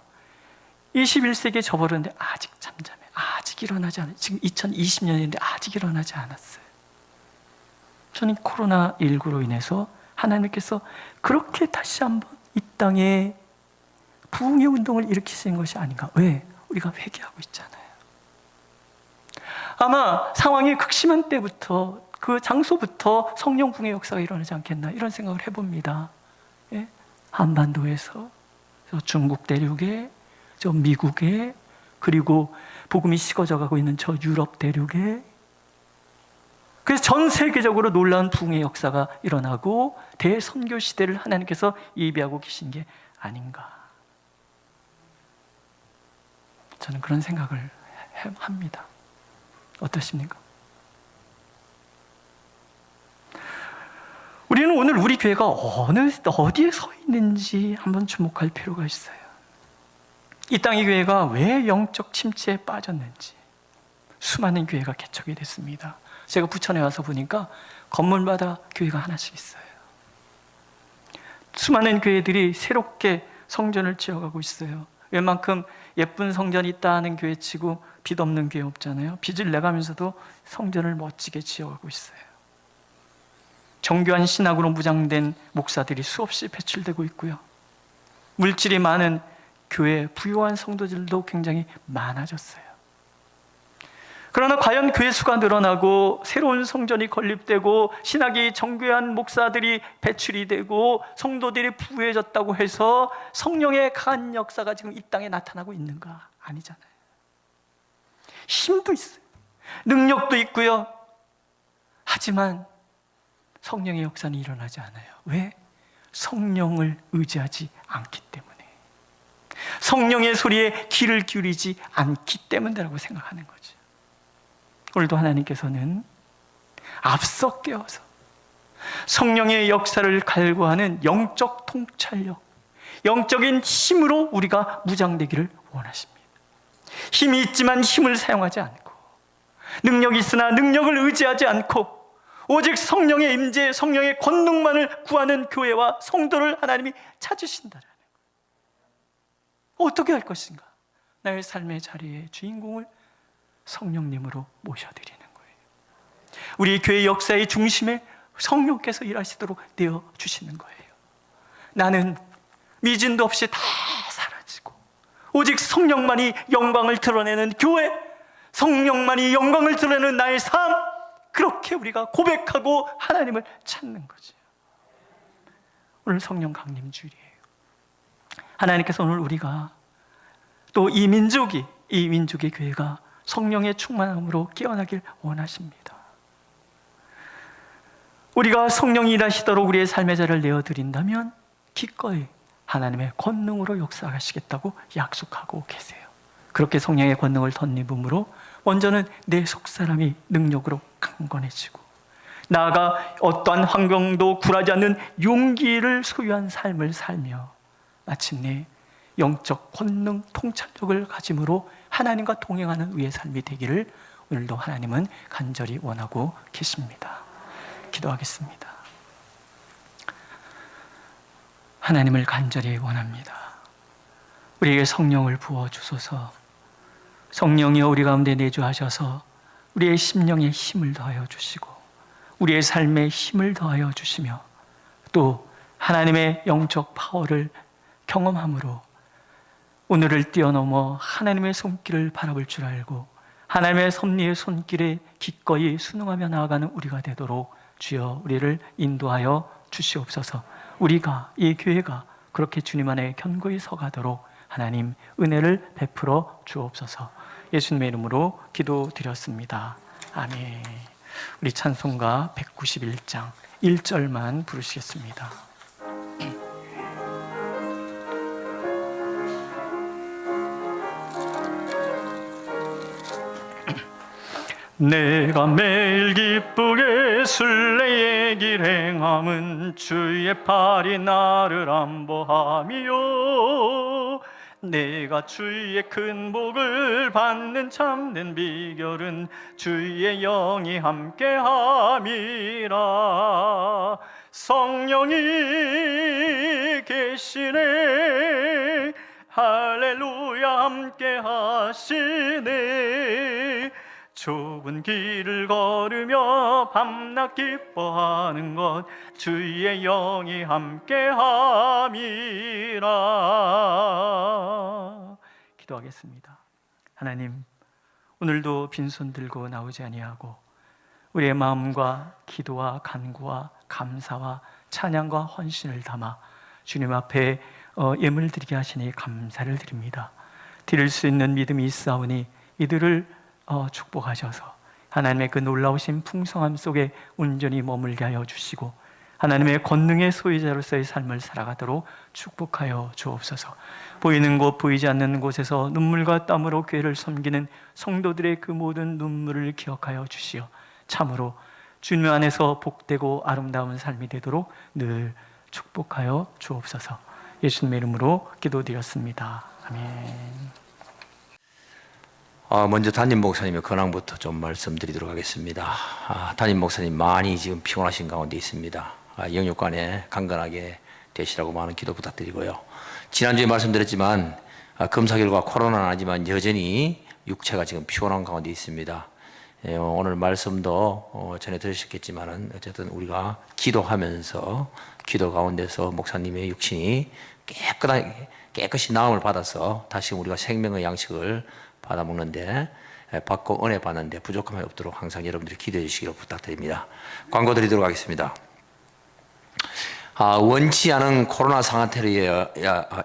21세기에 접어들었는데 아직 잠잠해. 아직 일어나지 않아요. 지금 2020년인데 아직 일어나지 않았어요. 저는 코로나19로 인해서 하나님께서 그렇게 다시 한번 이 땅에 부흥의 운동을 일으키신 것이 아닌가. 왜? 우리가 회개하고 있잖아요. 아마 상황이 극심한 때부터, 그 장소부터 성령 부흥의 역사가 일어나지 않겠나, 이런 생각을 해봅니다. 예? 한반도에서, 중국 대륙에, 저 미국에, 그리고 복음이 식어져 가고 있는 저 유럽 대륙에, 그래서 전 세계적으로 놀라운 부흥의 역사가 일어나고 대선교 시대를 하나님께서 예비하고 계신 게 아닌가, 저는 그런 생각을 합니다. 어떠십니까? 우리는 오늘 우리 교회가 어디에 서 있는지 한번 주목할 필요가 있어요. 이 땅의 교회가 왜 영적 침체에 빠졌는지. 수많은 교회가 개척이 됐습니다. 제가 부천에 와서 보니까 건물마다 교회가 하나씩 있어요. 수많은 교회들이 새롭게 성전을 지어가고 있어요. 웬만큼 예쁜 성전이 있다 하는 교회 치고 빚 없는 교회 없잖아요. 빚을 내가면서도 성전을 멋지게 지어가고 있어요. 정교한 신학으로 무장된 목사들이 수없이 배출되고 있고요. 물질이 많은 교회, 부유한 성도들도 굉장히 많아졌어요. 그러나 과연 교회 수가 늘어나고 새로운 성전이 건립되고 신학이 정교한 목사들이 배출이 되고 성도들이 부유해졌다고 해서 성령의 강한 역사가 지금 이 땅에 나타나고 있는가? 아니잖아요. 힘도 있어요. 능력도 있고요. 하지만 성령의 역사는 일어나지 않아요. 왜? 성령을 의지하지 않기 때문에, 성령의 소리에 귀를 기울이지 않기 때문이라고 생각하는 거죠. 오늘도 하나님께서는 앞서 깨어서 성령의 역사를 갈구하는 영적 통찰력, 영적인 힘으로 우리가 무장되기를 원하십니다. 힘이 있지만 힘을 사용하지 않고, 능력이 있으나 능력을 의지하지 않고, 오직 성령의 임재, 성령의 권능만을 구하는 교회와 성도를 하나님이 찾으신다라는 거예요. 어떻게 할 것인가? 나의 삶의 자리의 주인공을 성령님으로 모셔드리는 거예요. 우리 교회 역사의 중심에 성령께서 일하시도록 내어주시는 거예요. 나는 미진도 없이 다 사라지고 오직 성령만이 영광을 드러내는 교회, 성령만이 영광을 드러내는 나의 삶, 그렇게 우리가 고백하고 하나님을 찾는 거죠. 오늘 성령 강림 주일이에요. 하나님께서 오늘 우리가 또 이 민족의 교회가 성령의 충만함으로 깨어나길 원하십니다. 우리가 성령이 일하시도록 우리의 삶의 자리를 내어드린다면 기꺼이 하나님의 권능으로 역사하시겠다고 약속하고 계세요. 그렇게 성령의 권능을 덧입음으로 먼저는 내 속사람이 능력으로 강건해지고, 나아가 어떠한 환경도 굴하지 않는 용기를 소유한 삶을 살며 마침내 영적 권능 통찰력을 가짐으로 하나님과 동행하는 우리의 삶이 되기를 오늘도 하나님은 간절히 원하고 계십니다. 기도하겠습니다. 하나님을 간절히 원합니다. 우리에게 성령을 부어주소서. 성령이여 우리 가운데 내주하셔서 우리의 심령에 힘을 더하여 주시고 우리의 삶에 힘을 더하여 주시며 또 하나님의 영적 파워를 경험함으로 오늘을 뛰어넘어 하나님의 손길을 바라볼 줄 알고 하나님의 섭리의 손길에 기꺼이 순응하며 나아가는 우리가 되도록 주여 우리를 인도하여 주시옵소서. 우리가, 이 교회가 그렇게 주님 안에 견고히 서가도록 하나님 은혜를 베풀어 주옵소서. 예수님의 이름으로 기도드렸습니다. 아멘. 우리 찬송가 191장 1절만 부르시겠습니다. 내가 매일 기쁘게 순례의 길 행함은 주의 팔이 나를 안보함이요, 내가 주의 큰 복을 받는 참된 비결은 주의 영이 함께함이라. 성령이 계시네, 할렐루야 함께 하시네. 좁은 길을 걸으며 밤낮 기뻐하는 것 주의 영이 함께함이라. 기도하겠습니다. 하나님, 오늘도 빈손 들고 나오지 아니하고 우리의 마음과 기도와 간구와 감사와 찬양과 헌신을 담아 주님 앞에 예물 드리게 하시니 감사를 드립니다. 드릴 수 있는 믿음이 있사오니 이들을 축복하셔서 하나님의 그 놀라우신 풍성함 속에 온전히 머물게 하여 주시고 하나님의 권능의 소유자로서의 삶을 살아가도록 축복하여 주옵소서. 보이는 곳 보이지 않는 곳에서 눈물과 땀으로 교회를 섬기는 성도들의 그 모든 눈물을 기억하여 주시어 참으로 주님 안에서 복되고 아름다운 삶이 되도록 늘 축복하여 주옵소서. 예수님의 이름으로 기도드렸습니다. 아멘. 먼저 담임 목사님의 근황부터 좀 말씀드리도록 하겠습니다. 담임 목사님 많이 지금 피곤하신 가운데 있습니다. 영육간에 강건하게 되시라고 많은 기도 부탁드리고요. 지난주에 말씀드렸지만 검사 결과 코로나는 아니지만 여전히 육체가 지금 피곤한 가운데 있습니다. 오늘 말씀도 전에 들으셨겠지만은 어쨌든 우리가 기도하면서 기도 가운데서 목사님의 육신이 깨끗이 나음을 받아서 다시 우리가 생명의 양식을 받아 먹는데 받고 은혜 받는데 부족함이 없도록 항상 여러분들이 기도해 주시기를 부탁드립니다. 광고 드리도록 하겠습니다. 원치 않은 코로나 상태로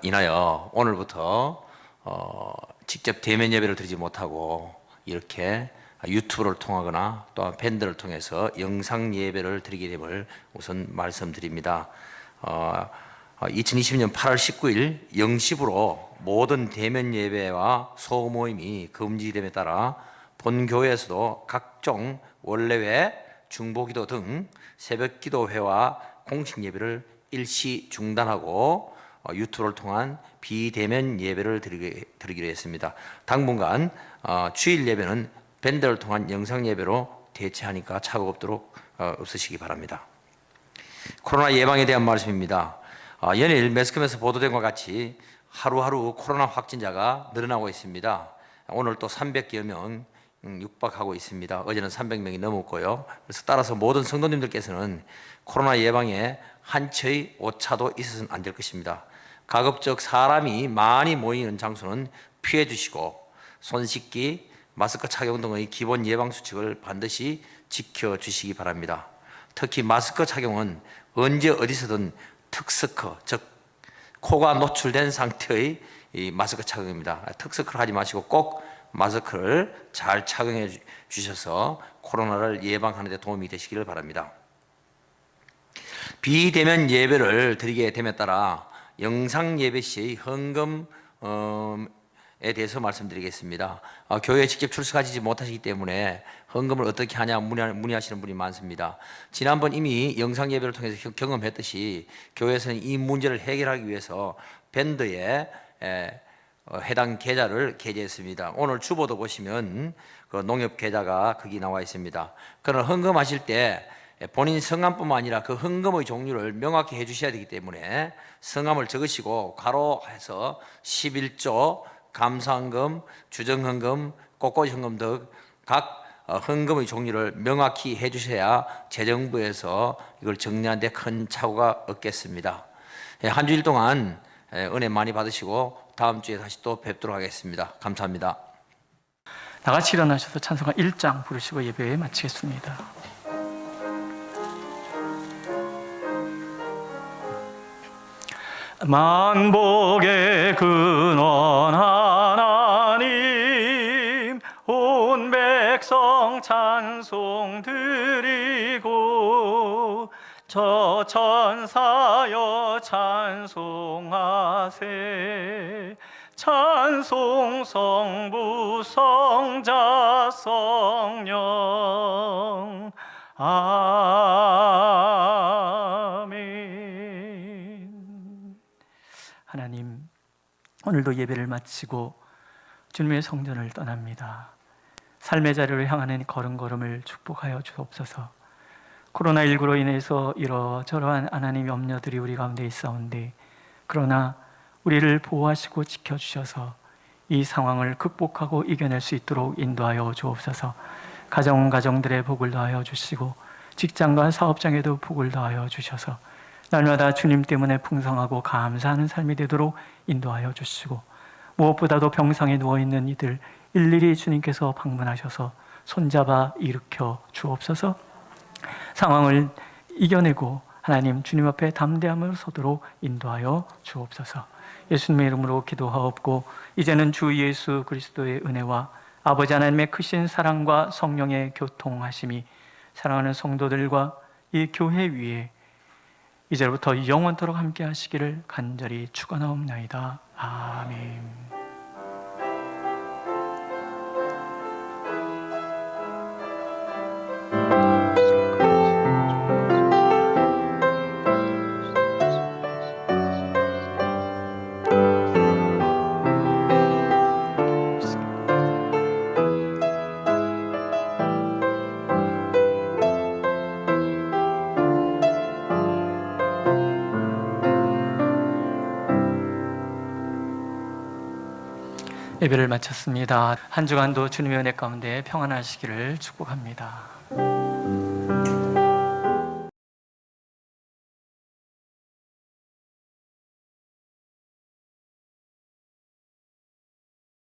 인하여 오늘부터 직접 대면 예배를 드리지 못하고 이렇게 유튜브를 통하거나 또한 밴드를 통해서 영상 예배를 드리게 됨을 우선 말씀드립니다. 2020년 8월 19일 0시부로 모든 대면 예배와 소모임이 금지됨에 따라 본교회에서도 각종 원래회, 중보기도 등 새벽기도회와 공식 예배를 일시 중단하고 유튜브를 통한 비대면 예배를 드리기로 했습니다. 당분간 주일 예배는 밴드를 통한 영상 예배로 대체하니까 착오 없으시기 바랍니다. 코로나 예방에 대한 말씀입니다. 연일 매스컴에서 보도된 것과 같이 하루하루 코로나 확진자가 늘어나고 있습니다. 오늘 또 300여 명 육박하고 있습니다. 어제는 300명이 넘었고요. 그래서 따라서 모든 성도님들께서는 코로나 예방에 한치의 오차도 있어서는 안 될 것입니다. 가급적 사람이 많이 모이는 장소는 피해 주시고 손 씻기, 마스크 착용 등의 기본 예방 수칙을 반드시 지켜 주시기 바랍니다. 특히 마스크 착용은 언제 어디서든 특스커, 즉 코가 노출된 상태의 이 마스크 착용입니다. 특스커를 하지 마시고 꼭 마스크를 잘 착용해 주셔서 코로나를 예방하는 데 도움이 되시기를 바랍니다. 비대면 예배를 드리게 됨에 따라 영상 예배 시의 헌금에 대해서 말씀드리겠습니다. 교회에 직접 출석하지 못하시기 때문에 헌금을 어떻게 하냐 문의하시는 분이 많습니다. 지난번 이미 영상 예배를 통해서 경험했듯이 교회에서는 이 문제를 해결하기 위해서 밴드에 해당 계좌를 게재했습니다. 오늘 주보도 보시면 그 농협 계좌가 거기 나와 있습니다. 그러나 헌금하실 때 본인 성함뿐만 아니라 그 헌금의 종류를 명확히 해주셔야 되기 때문에 성함을 적으시고 괄호해서 11조, 감사헌금, 주정헌금, 꽃꽂이헌금 등 각 헌금의 종류를 명확히 해주셔야 재정부에서 이걸 정리하는 데 큰 착오가 없겠습니다. 한 주일 동안 은혜 많이 받으시고 다음 주에 다시 또 뵙도록 하겠습니다. 감사합니다. 나같이 일어나셔서 찬송가 1장 부르시고 예배 마치겠습니다. 만복의 근원 하나님, 온 백성 찬송 드리고 저 천사여 찬송하세. 찬송 성부 성자 성령 아멘. 하나님, 오늘도 예배를 마치고 주님의 성전을 떠납니다. 삶의 자리로 향하는 걸음걸음을 축복하여 주옵소서. 코로나19로 인해서 이러저러한 하나님의 염려들이 우리 가운데 있사온데, 그러나 우리를 보호하시고 지켜주셔서 이 상황을 극복하고 이겨낼 수 있도록 인도하여 주옵소서. 가정들의 복을 더하여 주시고 직장과 사업장에도 복을 더하여 주셔서 날마다 주님 때문에 풍성하고 감사하는 삶이 되도록 인도하여 주시고, 무엇보다도 병상에 누워있는 이들 일일이 주님께서 방문하셔서 손잡아 일으켜 주옵소서. 상황을 이겨내고 하나님 주님 앞에 담대함으로 서도록 인도하여 주옵소서. 예수님의 이름으로 기도하옵고, 이제는 주 예수 그리스도의 은혜와 아버지 하나님의 크신 사랑과 성령의 교통하심이 사랑하는 성도들과 이 교회 위에 이제부터 영원토록 함께 하시기를 간절히 축원하옵나이다. 아멘. 예배를 마쳤습니다. 한 주간도 주님의 은혜 가운데 평안하시기를 축복합니다.